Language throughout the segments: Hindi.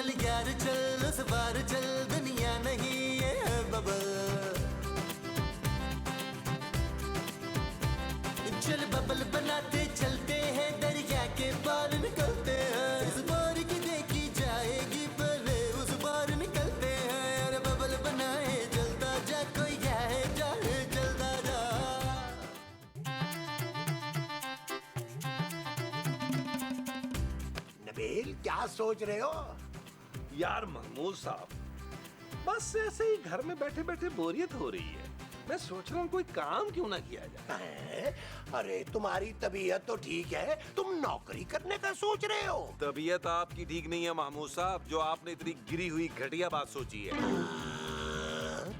चल यार चल उस बार चल, दुनिया नहीं ये है बबल। चल बबल बनाते चलते हैं, दरिया के पार निकलते हैं। इस बार की देखी जाएगी पहले उस बार निकलते हैं। अरे बबल बनाए जलता जा, कोई जाए जाए जलता जा। नबील क्या सोच रहे हो? यार महमूद साहब, बस ऐसे ही घर में बैठे बैठे बोरियत हो रही है। मैं सोच रहा हूँ कोई काम क्यों ना किया जाए। अरे तुम्हारी तबीयत तो ठीक है, तुम नौकरी करने का सोच रहे हो। तबीयत आपकी ठीक नहीं है महमूद साहब, जो आपने इतनी गिरी हुई घटिया बात सोची है।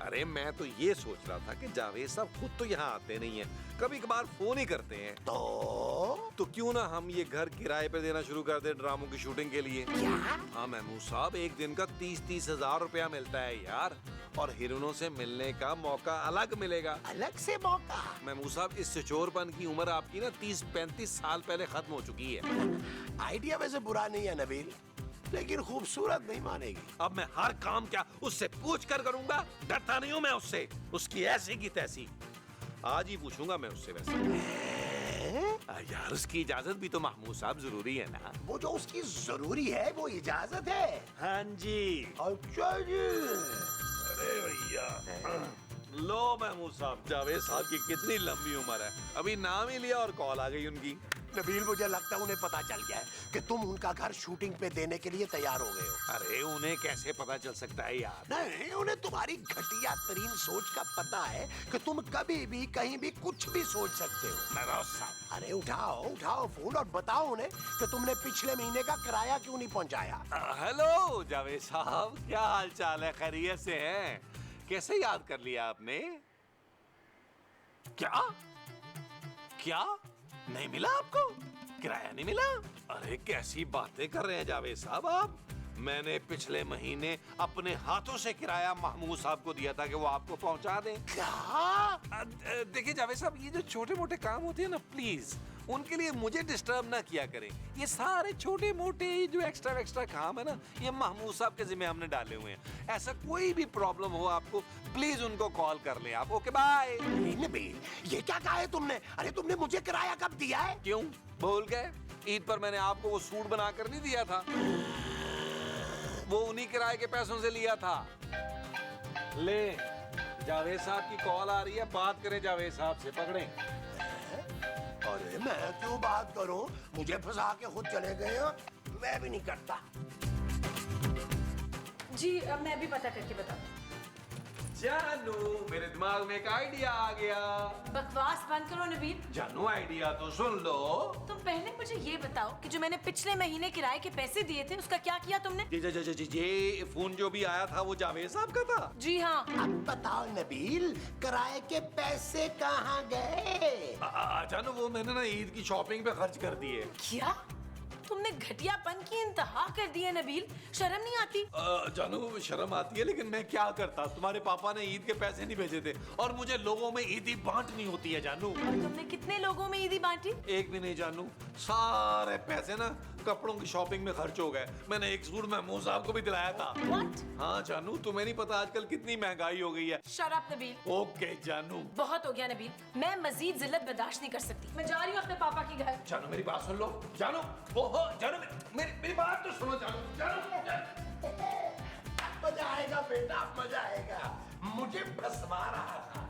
अरे मैं तो ये सोच रहा था कि जावेद साहब खुद तो यहाँ आते नहीं है, कभी कभार फोन ही करते हैं। तो क्यों ना हम ये घर किराए पे देना शुरू कर दें ड्रामों की शूटिंग के लिए। क्या? हाँ महमूद साहब, एक दिन का 30-30 हजार रुपया मिलता है यार, और हीरोइनों से मिलने का मौका अलग मिलेगा। अलग से मौका? महमूद साहब, इस चोरपन की उम्र आपकी ना 30-35 साल पहले खत्म हो चुकी है। आइडिया वैसे बुरा नहीं है नबील, लेकिन खूबसूरत नहीं मानेगी। अब मैं हर काम क्या उससे पूछ कर करूंगा? डरता नहीं हूँ मैं उससे, उसकी ऐसी की तैसी। आज ही पूछूंगा मैं उससे वैसे। यार उसकी इजाजत भी तो महमूद साहब जरूरी है ना। वो जो उसकी जरूरी है वो इजाजत है। हाँ जी। अच्छा जी। अरे भैया, लो महमूद साहब, जावेद साहब की कितनी लंबी उम्र है, अभी नाम ही लिया और कॉल आ गई उनकी। नबील मुझे लगता है उन्हें पता चल गया है कि तुम उनका घर शूटिंग पे देने के लिए तैयार हो गए हो। अरे उन्हें कैसे पता चल सकता है यार? नहीं, उन्हें तुम्हारी घटिया तरीन सोच का पता है कि तुम कभी भी कहीं भी कुछ भी सोच सकते हो। नवाज साहब, अरे उठाओ उठाओ फोन और बताओ उन्हें कि तुमने पिछले महीने का किराया क्यों नहीं पहुंचाया। हेलो जावेद साहब, क्या हाल चाल है? खैरियत से हैं? कैसे याद कर लिया आपने? क्या क्या नहीं मिला आपको? किराया नहीं मिला? अरे कैसी बातें कर रहे हैं जावेद साहब आप? मैंने पिछले महीने अपने हाथों से किराया महमूद साहब को दिया था कि वो आपको पहुंचा दें। क्या? देखिए जावेद साहब, ये जो छोटे मोटे काम होते हैं ना, प्लीज उनके लिए मुझे डिस्टर्ब ना किया करें। ये सारे छोटे मोटे जो एक्स्ट्रा काम है ना, ये महमूद साहब के जिम्मे हमने डाले हुए हैं। ऐसा कोई भी प्रॉब्लम हो आपको, प्लीज उनको कॉल कर लें आप। Okay bye. नबील ये क्या कहा है तुमने? अरे तुमने मुझे किराया कब दिया है? क्यों भूल गए? ईद पर मैंने आपको वो सूट बनाकर नहीं दिया था? वो उन्हीं किराए के पैसों से लिया था। ले, जावेद साहब की कॉल आ रही है, बात करें जावेद साहब से। पकड़ें। अरे मैं क्यों बात करूं? मुझे फंसा के खुद चले गए हो, मैं भी नहीं करता। जी अब मैं भी पता करके बताऊं। जानू, मेरे दिमाग में एक आइडिया आ गया। बकवास बंद करो नबील। जानू आइडिया तो सुन लो। तुम पहले मुझे ये बताओ कि जो मैंने पिछले महीने किराए के पैसे दिए थे उसका क्या किया तुमने? जी, फोन जो भी आया था वो जावेद साहब का था। जी हाँ। अब बताओ नबील, किराए के पैसे कहाँ गए? जानू, वो मैंने ना ईद की शॉपिंग पे खर्च कर दिए। क्या? तुमने घटियापन की इंतहा कर दी है नबील, शर्म नहीं आती? जानू शर्म आती है, लेकिन मैं क्या करता, तुम्हारे पापा ने ईद के पैसे नहीं भेजे थे और मुझे लोगों में ईदी बांटनी होती है जानू। और तुमने कितने लोगों में ईदी बांटी? एक भी नहीं जानू, सारे पैसे ना कपड़ों की शॉपिंग में खर्च हो गए। मैंने एक सूट महमूद साहब को भी दिलाया था। What? हाँ जानू, तुम्हें नहीं पता आजकल कितनी महंगाई हो गई है। Shut up Nabeel. ओके जानू। बहुत हो गया नबील, मैं मजीद जिल्लत बर्दाश्त नहीं कर सकती। मैं जा रही हूँ अपने पापा के घर। जानू मेरी बात सुन लो। जानू, ओहो जानू, मेरी बात तो सुनो जानू। जानू, मजा आएगा बेटा, मजा आएगा। मुझे फंसवा रहा था।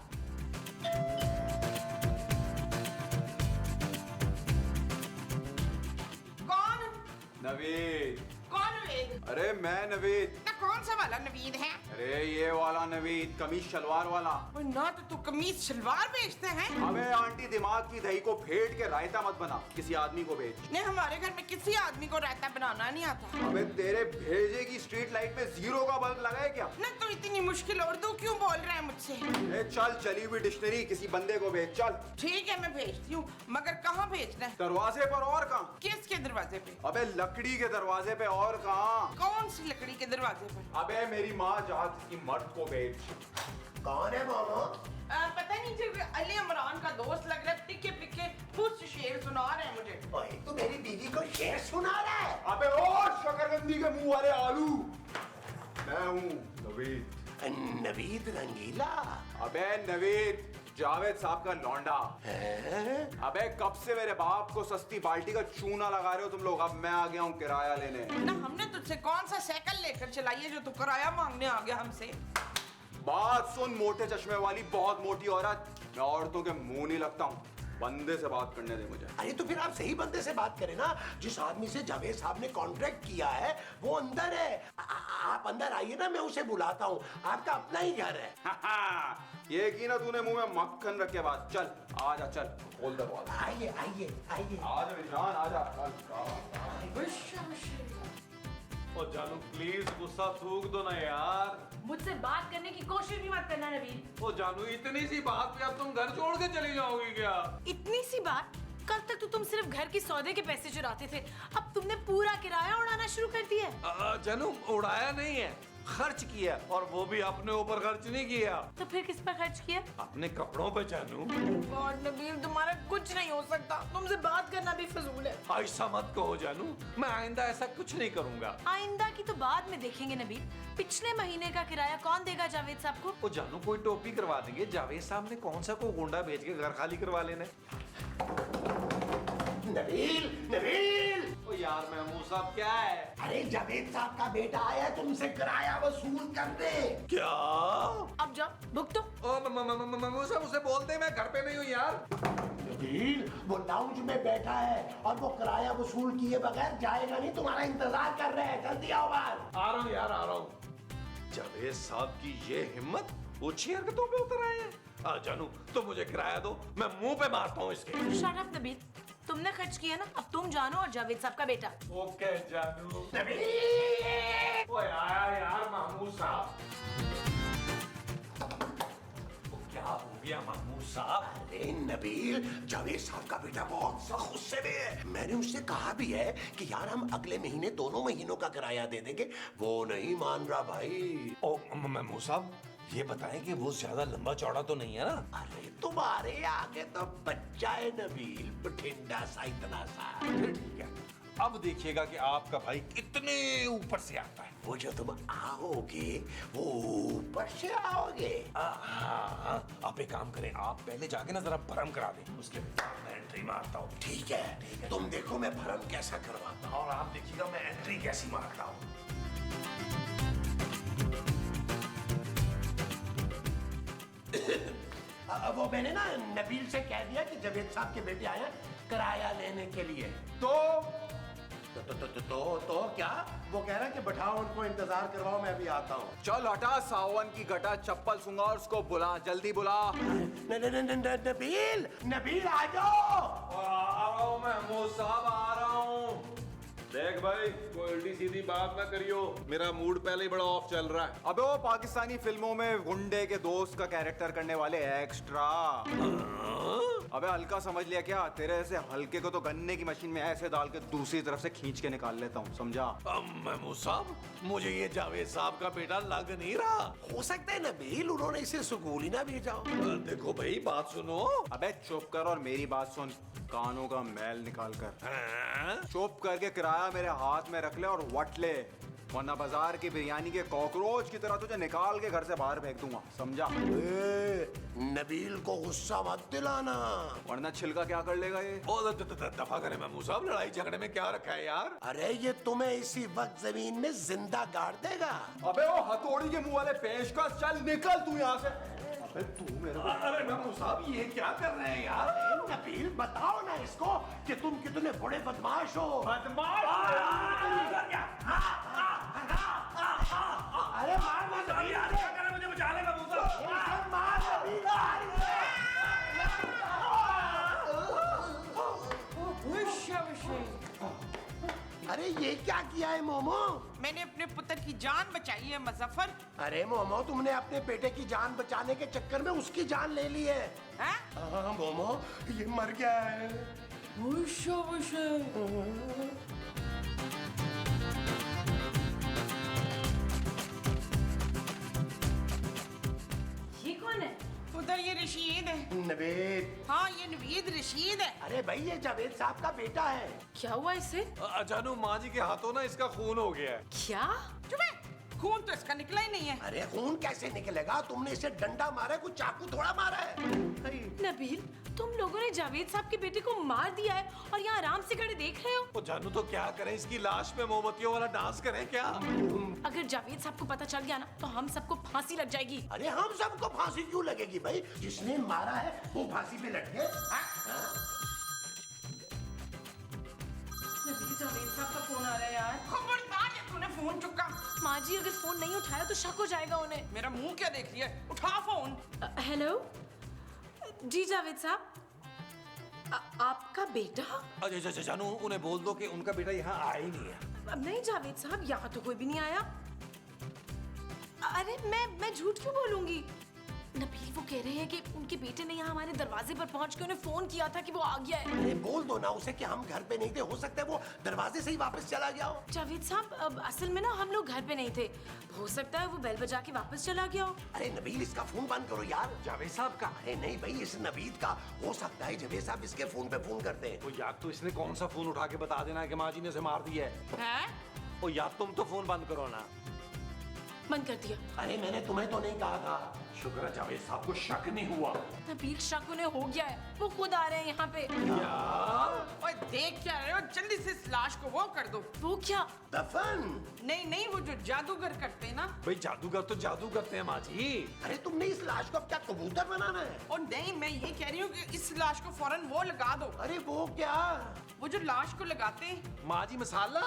कौन? नवीद। कौन नवीद? अरे मैं नवीद। ना कौन सा वाला नवीद है? अरे ये वाला नवीद, कमीज शलवार वाला। और ना तो तू कमीज शलवार बेचते हैं। अबे आंटी, दिमाग की दही को फेंट के रायता मत बना, किसी आदमी को भेज। नहीं, हमारे घर में किसी आदमी को रायता बनाना नहीं आता। अबे तेरे भेजे की स्ट्रीट लाइट में 0 का बल्ब लगा है क्या? ना तो इतनी मुश्किल उर्दू क्यों बोल रहा है मुझसे? ए चल, चली हुई डिक्शनरी किसी बंदे को भेज, चल। ठीक है मैं भेजती हूँ, मगर कहाँ भेजना है? दरवाजे पर और कहाँ? किसके दरवाजे पे? अबे लकड़ी के दरवाजे पे और कहाँ? कौन सी लकड़ी के दरवाजे पर? अबे मेरी माँ जहाँ किसी मर्द को भेज। कौन है मोमो? पता नहीं जो अली इमरान का दोस्त लग रहा है, टिके पिके कुछ शेर सुना रहे हैं मुझे। ओए तू मेरी बीवी को शेर सुना रहा है? अबे ओ शकरकंदी के मुंह वाले आलू, मैं हूँ नवीद। नवीद रंगीला? अबे नवीद, जावेद साहब का लौंडा। अबे कब से मेरे बाप को सस्ती बाल्टी का चूना लगा रहे हो तुम लोग? अब मैं आ गया हूँ किराया लेने। ना हमने तुझसे कौन सा साइकिल लेकर चलाई है जो तू किराया मांगने आ गया हमसे? बात सुन मोटे चश्मे वाली बहुत मोटी औरत, मैं औरतों के मुंह नहीं लगता हूँ, बंदे से बात करने दे मुझे। अरे तो फिर आप सही बंदे से बात करें ना। जिस आदमी से जावेद साहब ने कॉन्ट्रैक्ट किया है वो अंदर है। आप अंदर आइए ना, मैं उसे बुलाता हूँ। आपका अपना ही घर है। ये की ना तूने मुंह में मक्खन रख के बात। चल आजा, चल खोल दे बात। आइए आइए आइए। आजा विजरान, आजा। ओ जानू प्लीज गुस्सा थूक दो ना यार। मुझसे बात करने की कोशिश भी मत करना नबील। ओ जानू इतनी सी बात पे अब तुम घर छोड़ के चली जाओगी क्या? इतनी सी बात? कल तक तो तुम सिर्फ घर की सौदे के पैसे चुराते थे, अब तुमने पूरा किराया उड़ाना शुरू कर दिया है। जानू उड़ाया नहीं है, खर्च किया, और वो भी अपने ऊपर खर्च नहीं किया। तो फिर किस पर खर्च किया? अपने कपड़ों पे जानू। गॉड नबील, तुम्हारा कुछ नहीं हो सकता, तुमसे बात करना भी फजूल है। ऐसा मत कहो जानू, मैं आइंदा ऐसा कुछ नहीं करूंगा। आइंदा की तो बाद में देखेंगे नबील। पिछले महीने का किराया कौन देगा जावेद साहब को? ओ जानू कोई टोपी करवा देंगे। जावेद साहब ने कौन सा को गुंडा भेज के घर खाली करवा लेने। नबील, नबील! ओ यार महमूद साहब क्या है? अरे जावेद साहब का बेटा आया है तुमसे किराया वसूल करने। क्या? अब जाओ भुगतो। ओ महमूद साहब उसे बोलते मैं घर पे नहीं हूँ यार। नबील, वो लाउंज में बैठा है और वो किराया वसूल किए बगैर जाएगा नहीं। तुम्हारा इंतजार कर रहे हैं, जल्दी आओ बाहर। आ रहा हूँ यार, आ रहा हूँ। जावेद साहब की ये हिम्मत, ऊंची हरकतों पे उतर आए हैं। जानू तो मुझे किराया दो, मैं मुंह पे मारता हूँ इसके। शट अप नबील, तुमने खर्च किया ना, अब तुम जानो और जावेद साहब का बेटा। ओके जानू। नबील! ओए आया यार महमूद साहब। क्या हो गया महमूद साहब? अरे नबील, जावेद साहब का बेटा बहुत सख्त गुस्से में है। मैंने उससे कहा भी है कि यार हम अगले महीने दोनों महीनों का किराया दे देंगे, वो नहीं मान रहा भाई। ओ महमूद साहब ये बताएं कि वो ज्यादा लंबा चौड़ा तो नहीं है ना? अरे तुम्हारे आगे तो बच्चा है नबील, बठिंडा सा, इतना सा। ठीक है, अब देखिएगा कि आपका भाई कितने ऊपर से आता है। वो जो तुम आओगे वो ऊपर से आओगे। हाँ, आप एक काम करें, आप पहले जाके ना जरा भरम करा दें, उसके बाद मैं एंट्री मारता हूँ। ठीक है, तुम देखो मैं भरम कैसा करवाता हूँ। और आप देखिएगा मैं एंट्री कैसी मारता हूँ। वो मैंने ना नबील से कह दिया कि जावेद साहब के बेटे आए हैं किराया लेने के लिए। तो तो क्या? वो कह रहा है कि बैठाओ उनको, इंतजार करवाओ, मैं अभी आता हूँ। चल हटा सावन की घटा, चप्पल सूंगा और उसको बुला, जल्दी बुला। नबील, नबील आ जाओ। आ रहा हूँ महमूद साहब, आ रहा हूँ। देख भाई कोई उल्टी सीधी बात ना करियो, मेरा मूड पहले ही बड़ा ऑफ चल रहा है। अबे वो पाकिस्तानी फिल्मों में गुंडे के दोस्त का कैरेक्टर करने वाले एक्स्ट्रा। अबे हल्का समझ लिया क्या? तेरे ऐसे हल्के को तो गन्ने की मशीन में ऐसे डाल के दूसरी तरफ से खींच के निकाल लेता हूँ, समझा? महमूद साहब मुझे ये जावेद साहब का बेटा लग नहीं रहा। हो सकता है नबील उन्होंने इसे स्कूल ही ना भेजा हो। देखो भाई बात सुनो। अबे चुप कर और मेरी बात सुन, कानों का मैल निकाल कर। हाँ? चुप करके किराया मेरे हाथ में रख ले और वट ले, वरना बाजार की बिरयानी के कॉकरोच की तरह तुझे निकाल के घर से बाहर फेंक दूंगा, समझा? नबील को गुस्सा मत दिलाना, वरना छिलका क्या कर लेगा ये? ओ दफा करें महमूद साहब, लड़ाई झगड़े में क्या रखा है यार? अरे ये तुम्हें इसी वक्त जमीन में जिंदा गाड़ देगा। अबे वो हथौड़ी के मुंह वाले पेशकश, चल निकल तू यहाँ से। अबे तू मेरे को... अरे महमूद साहब ये क्या कर रहे हैं यार? नबील बताओ ना इसको कि तुम कितने बड़े बदमाश हो। बदमाश? अरे मार ना नबील, मुझे बचा ले महमूद साहब। मार नबील। अरे ये क्या किया है मोमो? मैंने अपने पुत्र की जान बचाई है मुजफ्फर। अरे मोमो, तुमने अपने बेटे की जान बचाने के चक्कर में उसकी जान ले ली है। हाँ मोमो, ये मर गया है। ये कौन है? उधर ये रशीद है। नवेद। हाँ ये नवीद रशीद है। अरे भाई ये जावेद साहब का बेटा है। क्या हुआ इसे? जानू माँ जी के हाथों ना इसका खून हो गया है। क्या? चुप है, खून तो इसका निकला ही नहीं है। अरे खून कैसे निकलेगा? तुमने इसे डंडा मारा है, कुछ चाकू थोड़ा मारा है। नबील, तुम लोगों ने जावेद साहब के बेटे को मार दिया है और यहाँ आराम से खड़े देख रहे हो। वो जानू तो क्या करें, इसकी लाश पे मोमबत्तियों वाला डांस करें क्या? अगर जावेद साहब को पता चल गया ना तो हम सबको फांसी लग जाएगी। अरे हम सबको फांसी क्यों लगेगी भाई? जिसने मारा है वो फांसी पे लट गए। नबील, जावेद साहब का फोन आ रहा है यार। खबरदार ये तूने फोन चुका। माँ जी अगर फोन नहीं उठाया तो शक हो जाएगा उन्हें। मेरा मुंह क्या देख रही है? उठा फोन। हेलो जी जावेद साहब, आपका बेटा? अच्छा जानू उन्हें बोल दो कि उनका बेटा यहाँ आया ही नहीं है। नहीं जावेद साहब, यहाँ तो कोई भी नहीं आया। अरे मैं झूठ क्यों बोलूंगी? नबील वो कह रहे हैं कि उनके बेटे ने यहाँ हमारे दरवाजे पर पहुंच के उन्हें फोन किया था कि वो आ गया है। अरे बोल दो ना उसे कि हम घर पे नहीं थे, हो सकता है वो दरवाजे से ही वापस चला गया हो। जावेद साहब अब असल में ना हम लोग घर पे नहीं थे, हो सकता है वो बेल बजा के वापस चला गया हो। अरे नबील इसका फोन बंद करो यार। जावेद साहब का? अरे नहीं भाई इस नबीद का हो सकता है जावेद साहब इसके फोन पे फोन करते हैं। वो यार तो इसने कौन सा फोन उठा के बता देना है कि माँ जी ने उसे मार दिया है। हैं? वो यार तुम तो फोन बंद करो ना। बंद कर दिया। अरे मैंने तुम्हें तो नहीं कहा था। शुक्र है जावेद साहब को शक नहीं हुआ। नबील शक उन्हें हो गया है, वो खुद आ रहे हैं यहाँ पे। ओए देख क्या रहे हो? जल्दी से इस लाश को वो कर दो। वो क्या? दफन। नहीं नहीं, वो जो जादूगर करते हैं ना। भाई जादूगर तो जादू करते हैं माँ जी। अरे तुमने इस लाश को अब क्या कबूतर बनाना है? और नहीं, मैं ये कह रही हूँ कि इस लाश को फौरन वो लगा दो। अरे वो क्या? वो जो लाश को लगाते हैं। माँ जी मसाला।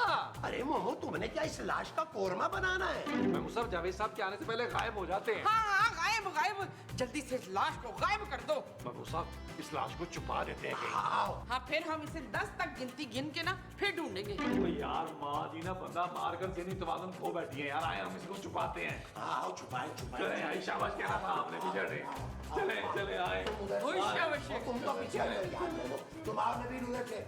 अरे मोमो तुमने क्या इस लाश का कोरमा बनाना है? मैं मुसफ जावेद साहब के आने से पहले गायब हो जाते हैं। हाँ गायब गायब, जल्दी से इस लाश को गायब कर दो। मैं मुसफ इस लाश को छुपा देते हैं कहीं। हाँ फिर हम इसे 10 तक गिनती गिन के ना फिर ढूंढेंगे। तो यार माँ जी ना बंदा मारकर ज़हनी तवाज़ुन खो बैठी है यार। आए हम इसको छुपाते हैं। हाँ छुपाए चले आई शाबाश कहना था आपने भी चढ़े। चले चले आए। तुम तो पीछे आ गए यार मोमो। तुम आओ नबील उधर से।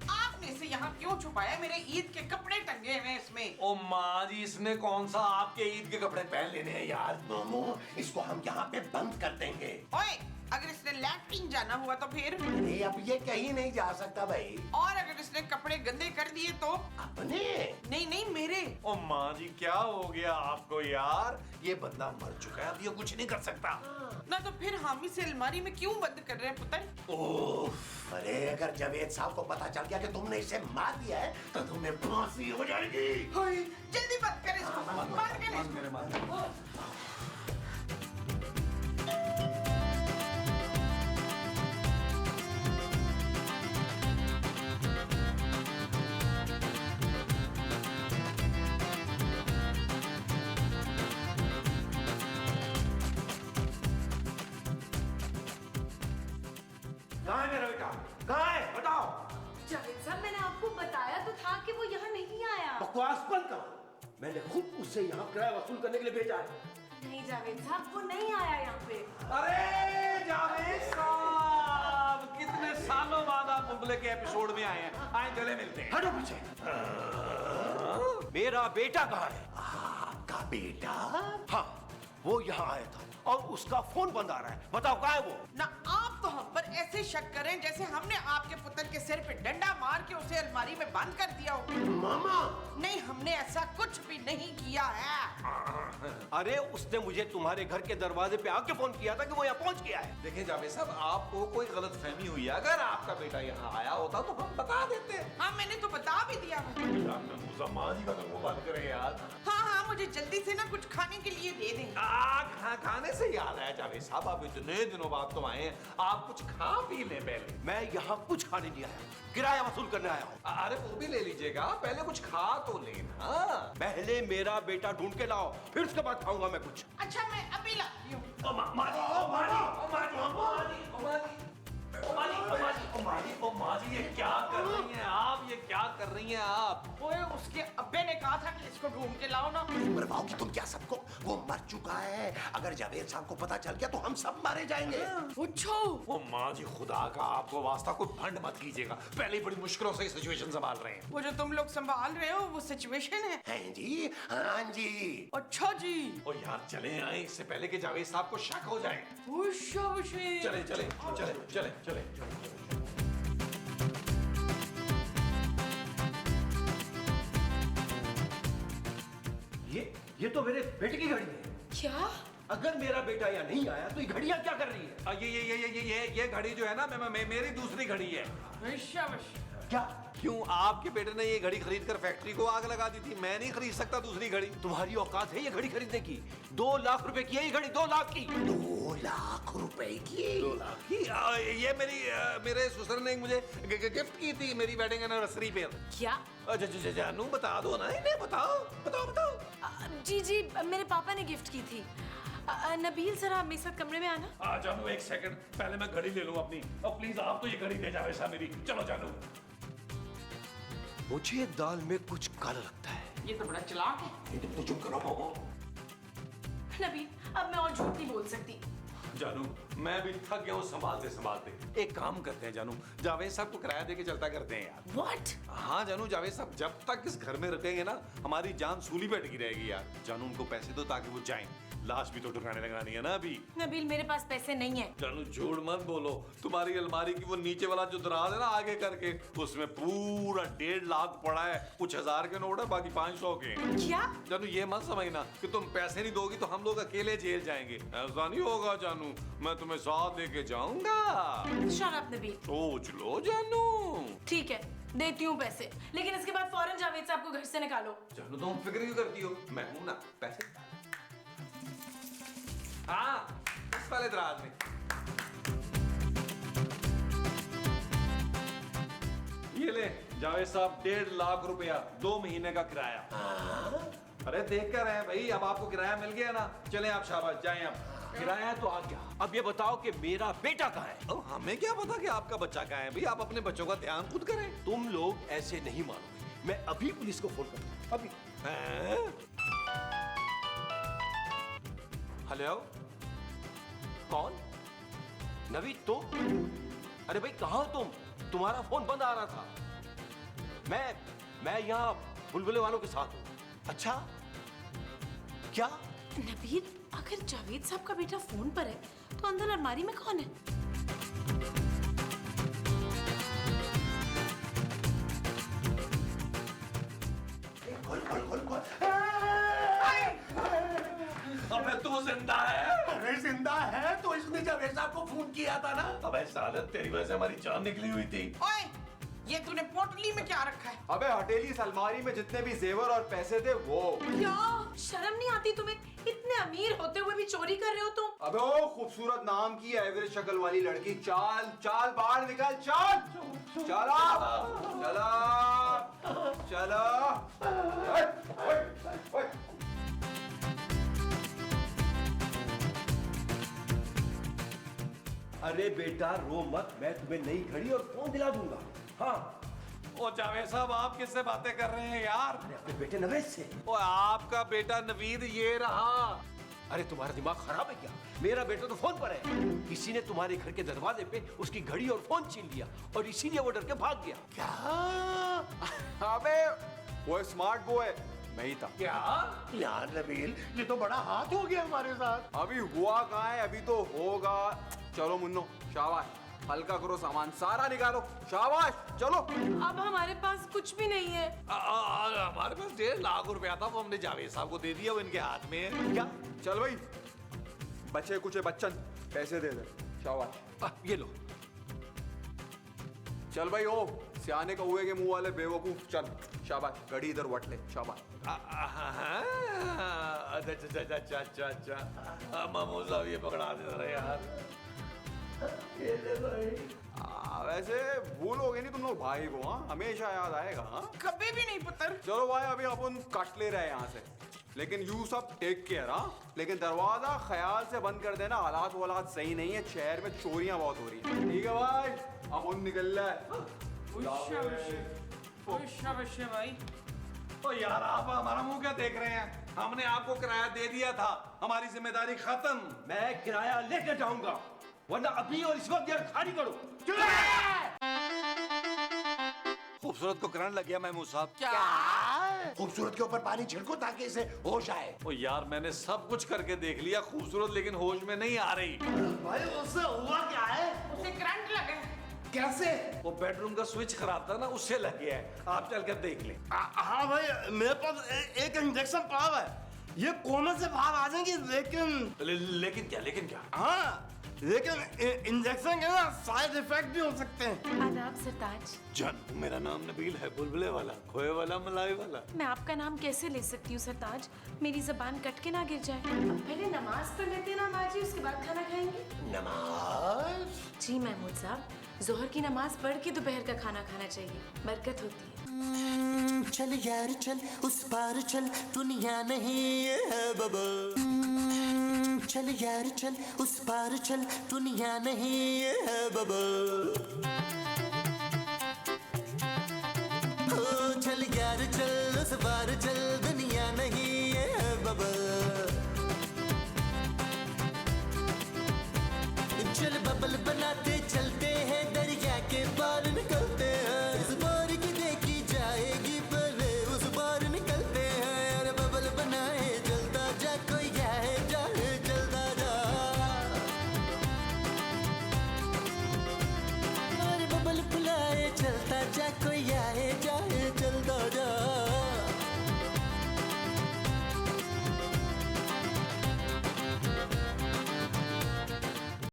आपने इसे यहाँ क्यों छुपाया? मेरे ईद के कपड़े टंगे हुए हैं इसमें। ओ माँ जी इसने कौन सा आपके ईद के कपड़े पहन लेने हैं यार। मोमो इसको हम यहाँ पे बंद कर देंगे। ओए अगर इसने लैट्रिन जाना हुआ तो फिर? अरे अब ये कहीं नहीं जा सकता भाई। और अगर इसने कपड़े गंदे कर दिए तो? अपने? नहीं नहीं मेरे। ओ माँ जी क्या हो गया आपको यार? ये बंदा मर चुका है, अब ये कुछ नहीं कर सकता। ना तो फिर हम इसे अलमारी में क्यों बंद कर रहे हैं पुत्र? ओह, अरे अगर जावेद साहब को पता चल गया कि तुमने इसे मार दिया है तो तुम्हें फांसी हो जाएगी। जल्दी बंद कर इसको, बंद कर इसको। कहाँ है मेरा बेटा? कहाँ है? बताओ। जावेद साहब मैंने आपको बताया तो था कि वो यहाँ नहीं आया। बकवास बंद करो। मैंने खुद उससे यहाँ किराया वसूल करने के लिए भेजा है। नहीं जावेद साहब वो नहीं आया यहाँ पे। अरे जावेद साहब कितने सालों बाद आप मुंबले के एपिसोड में आए हैं। आए गले मिलते हैं। हटो पीछे। मेरा बेटा कहाँ है? आपका बेटा? हाँ, वो यहाँ आया था और उसका फोन बंद आ रहा है। बताओ कहाँ है वो? ना आप तो हम पर ऐसे शक करें जैसे हमने आपके पुत्र के सिर पे डंडा मार के उसे अलमारी में बंद कर दिया हो। मामा। नहीं हमने ऐसा कुछ भी नहीं किया है। अरे उसने मुझे तुम्हारे घर के दरवाजे पे आके फोन किया था कि वो यहाँ पहुँच गया है। देखिए जावेद साहब आपको कोई गलतफहमी हुई है, अगर आपका बेटा यहाँ आया होता तो हम बता देते। हाँ मैंने तो बता भी दिया। माँ जी का तो मुंह बंद करें यार। हाँ मुझे जल्दी से ना कुछ खाने के लिए दे दें। खाने से याद आया जावेद साहब आप इतने दिनों बाद तो आए हैं, आप कुछ खा पी लें पहले। मैं यहाँ कुछ खाने नहीं आया, किराया वसूल करने आया हूँ। अरे वो भी ले लीजिएगा, पहले कुछ खा तो लेना। पहले मेरा बेटा ढूंढ के लाओ, फिर उसके बाद खाऊंगा मैं कुछ। अच्छा मैं अभी लाती हूँ। ओ माँ जी ये क्या कर रही हैं आप? ये क्या कर रही हैं आप? ओए उसके अब्बे ने कहा था कि इसको ढूंढ के लाओ ना। मरवाओगी तुम क्या सबको? वो मर चुका है। अगर जावेद साहब को पता चल गया तो हम सब मारे जाएंगे। ओ माँ जी खुदा का आपको वास्ता, कोई फंड मत कीजिएगा। पहले ही बड़ी मुश्किलों से सिचुएशन संभाल रहे हैं। वो जो तुम लोग संभाल रहे हो वो सिचुएशन है। हैं जी? हाँ जी। अच्छा जी। ओ यार चले आए इससे पहले कि जावेद साहब को शक हो जाए। शाबाशी। चले चले चले चले चले। ये तो मेरे बेटे की घड़ी है। क्या? अगर मेरा बेटा यहाँ नहीं आया तो ये घड़ियाँ क्या कर रही है? ये घड़ी जो है ना मेरी दूसरी घड़ी है। शाबाशी। क्या? क्यों आपके बेटे ने ये घड़ी खरीद कर फैक्ट्री को आग लगा दी थी? मैं नहीं खरीद सकता दूसरी घड़ी। तुम्हारी औकात है ये घड़ी खरीदने की? 2 लाख रुपए की है ये घड़ी, 2 लाख की। 2 लाख रुपए की? 2 लाख की? ये मेरे ससुर ने मुझे गिफ्ट की थी मेरी वेडिंग एनिवर्सरी पे। क्या? जानू बता दो ना इन्हें, बताओ बताओ बताओ। जी मेरे पापा ने गिफ्ट की थी। नबील जरा मेरे साथ कमरे में आना। जानू एक सेकंड, पहले मैं घड़ी ले लूं अपनी। प्लीज आप तो ये घड़ी दे जाओ ऐसा मेरी। चलो जानू। मुझे दाल में कुछ काला लगता है। ये तो बड़ा चालाक है। तो चुप करो। नबील अब मैं और झूठ नहीं बोल सकती। जानू मैं भी थक गया हूँ संभालते संभालते। एक काम करते हैं जानू, जावेद साहब को किराया देके चलता करते हैं यार। What? हाँ जानू, जावेद साहब जब तक इस घर में रुकेंगे ना हमारी जान सूली पे अटकी रहेगी यार। जानू उनको पैसे दो ताकि वो जाएं। लाश भी तो ठिकाने लगानी है ना अभी। नबील मेरे पास पैसे नहीं है। जानू झूठ मत बोलो, तुम्हारी अलमारी की वो नीचे वाला जो दराज है ना आगे करके, उसमें पूरा 1.5 लाख पड़ा है। कुछ 1000 के नोट है, बाकी 500 के। क्या? जानू ये मत समझना कि तुम पैसे नहीं दोगी तो हम लोग अकेले जेल जाएंगे। ऐसा नहीं होगा जानू, मैं तुम्हें साथ लेके जाऊंगा। Shut up, Nabeel. सोच लो जानू। ठीक है देती हूँ पैसे, लेकिन इसके बाद फौरन जावेद साहब को घर से निकालो। जानू तुम फिक्र क्यों करती हो, मैं हूं ना। पैसे हाँ इस वाले दराज में। ये ले जावेद साहब 1.5 लाख रुपया, 2 महीने का किराया। अरे देख कर रहे हैं भाई, अब आपको किराया मिल गया ना। चलें आप, शाबाश जाएं आप। किराया तो आ गया, अब ये बताओ कि मेरा बेटा कहाँ है? हमें क्या पता कि आपका बच्चा कहाँ है भाई, आप अपने बच्चों का ध्यान खुद करें। तुम लोग ऐसे नहीं मानोगे, मैं अभी पुलिस को फोन करता हूँ, अभी। हेलो, कौन? नवीद तुम? अरे भाई कहाँ हो तुम? तुम्हारा फोन बंद आ रहा था। मैं यहाँ बुलबुले वालों के साथ हूँ। अच्छा क्या? नबील अगर जावेद साहब का बेटा फोन पर है तो अंदर अलमारी में कौन है? खोल। अबे तू जिंदा है? अरे जिंदा है तो इसने जावेद साहब को फोन किया था ना। अबे साले तेरी वजह से हमारी जान निकली हुई थी। ओए ये तूने पोटली में क्या रखा है? अबे हटेली, इस अलमारी में जितने भी जेवर और पैसे थे वो। क्या शर्म नहीं आती तुम्हें? इतने अमीर होते हुए भी चोरी कर रहे हो तुम। अबे ओ खूबसूरत नाम की एवरेज शक्ल वाली लड़की, चाल चाल बाहर निकल, चाल चला चला चला। अरे बेटा रो मत, मैं तुम्हें नई घड़ी और फोन दिला दूंगा। हाँ। ओ जावेद साहब आप किससे बातें कर रहे हैं यार? अरे अपने बेटे नवेद से। ओ आपका बेटा नवीद ये रहा। अरे तुम्हारा दिमाग खराब है क्या? मेरा बेटा तो फोन पर है। किसी ने तुम्हारे घर के दरवाजे पे उसकी घड़ी और फोन छीन लिया और इसीलिए वो डर के भाग गया। क्या? अबे वो स्मार्ट बॉय है, मैं ही था। क्या यार नबील, ये तो बड़ा हाथ हो गया हमारे साथ। अभी हुआ कहाँ है, अभी तो होगा। चलो मुन्नो, शाबाश, हल्का करो सामान, सारा निकालो, शाबाश चलो। अब हमारे पास कुछ भी नहीं है। हमारे पास 1.5 लाख रुपया था, वो हमने जावेद साहब को दे दिया, वो इनके हाथ में है। क्या? चल भाई, बच्चे कुछ बच्चन पैसे दे दे, शाबाश। ये लो। चल भाई, ओ सियाने कौए के मुंह वाले बेवकूफ, चल शाबाश, घड़ी इधर वट ले, शाबाश। अच्छा मामू साहब ये पकड़ा दे रहे यार। वैसे भूलोगे नहीं तुम लोग भाई को, हाँ हमेशा याद आएगा। हाँ कभी भी नहीं पुत्र। चलो भाई, अभी अपन कट ले रहे हैं यहाँ से। लेकिन यू सब टेक केयर। हाँ, लेकिन दरवाजा ख्याल से बंद कर देना, हालात वालात सही नहीं है, शहर में चोरियां बहुत हो रही है। ठीक है भाई, अब उन निकल रहा है। भाई तो यार आप हमारा मुंह क्या देख रहे हैं? हमने आपको किराया दे दिया था, हमारी जिम्मेदारी खत्म। मैं किराया लेकर जाऊंगा, वरना अभी और इस वक्त यार खाली करो। खूबसूरत को करंट लग गया महमूद साहब। क्या? खूबसूरत के ऊपर पानी छिड़को ताकि इसे होश आए। ओ यार मैंने सब कुछ करके देख लिया, खूबसूरत लेकिन होश में नहीं आ रही। भाई उससे हुआ क्या है? उसे करंट लगा। कैसे? वो बेडरूम का स्विच खराब था ना, उससे लग गया है। आप चल कर देख लें। हाँ भाई, मेरे पास एक इंजेक्शन पड़ा हुआ है, ये कोने से बाहर आ जाएंगी, लेकिन क्या? हाँ, लेकिन इंजेक्शन के ना साइड इफेक्ट भी हो सकते हैं। आदाब सरताज। जान, मेरा नाम नबील है, बुलबुले वाला, खोए वाला, मलाई वाला। मैं आपका नाम कैसे ले सकती हूँ सरताज? मेरी जबान कट के ना गिर जाए। पहले नमाज पढ़ लेते हैं ना माँ जी, उसके बाद खाना खाएंगे। नमाज? जी महमूद साहब, जोहर की नमाज पढ़ के दोपहर का खाना खाना चाहिए, बरकत होती है। चल यार चल, उस पार चल, दुनिया नहीं ये है बाबा। चल यार चल, उस पार चल, दुनिया नहीं ये है बाबा। चल यार चल, उस पार चल,